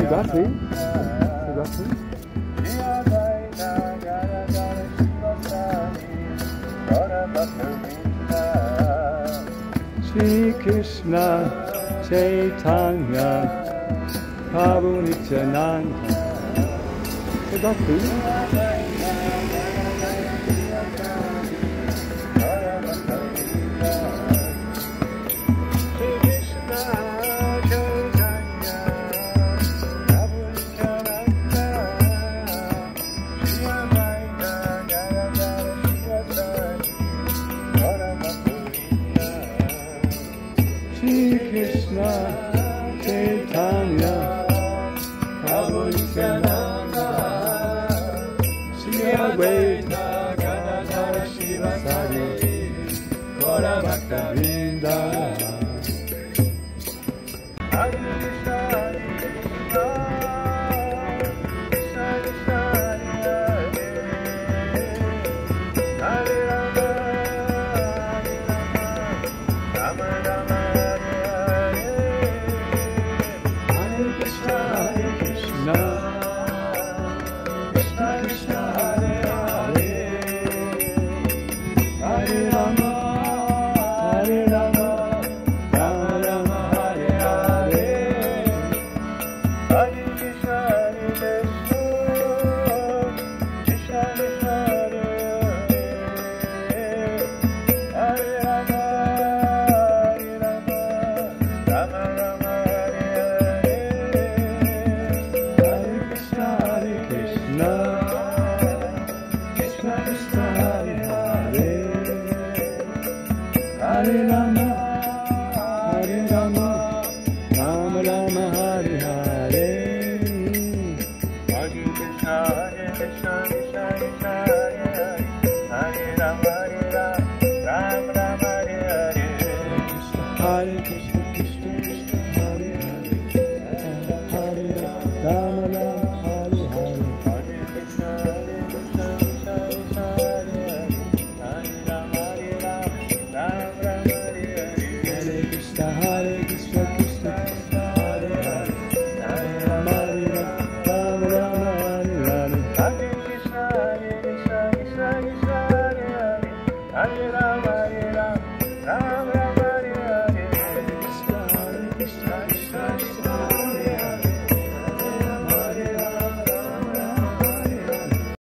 Sugati? Sugati? Shri Krishna Chaitanya Prabhu Nityananda. Sugati? Shri Krishna Chaitanya Prabhu Nityananda Shri Advaita Gadadhara Shivasari Gaura Bhakta Vrinda. Hare Krishna Krishna Krishna Hare Hare Rama Rama Hare Krishna Krishna Krishna Hare Hare Hare Rama Rama Rama Hare Hare Hare Krishna Krishna Krishna Hare Hare Rama Rama Rama Hare Hare Hare Krishna Krishna Krishna Hare Hare Hare Rama Rama Rama Hare Hare Hare Krishna Krishna Krishna Hare Hare Hare Rama Rama Rama Hare Hare Hare Krishna Krishna Krishna Hare Hare Hare Rama Hare Hare Hare Krishna Krishna Krishna Hare Hare Hare Rama Rama Rama Hare Hare Hare Krishna Krishna Krishna Hare Hare Hare Rama Rama Hare Hare Hare Krishna Krishna Krishna Hare Hare Hare Rama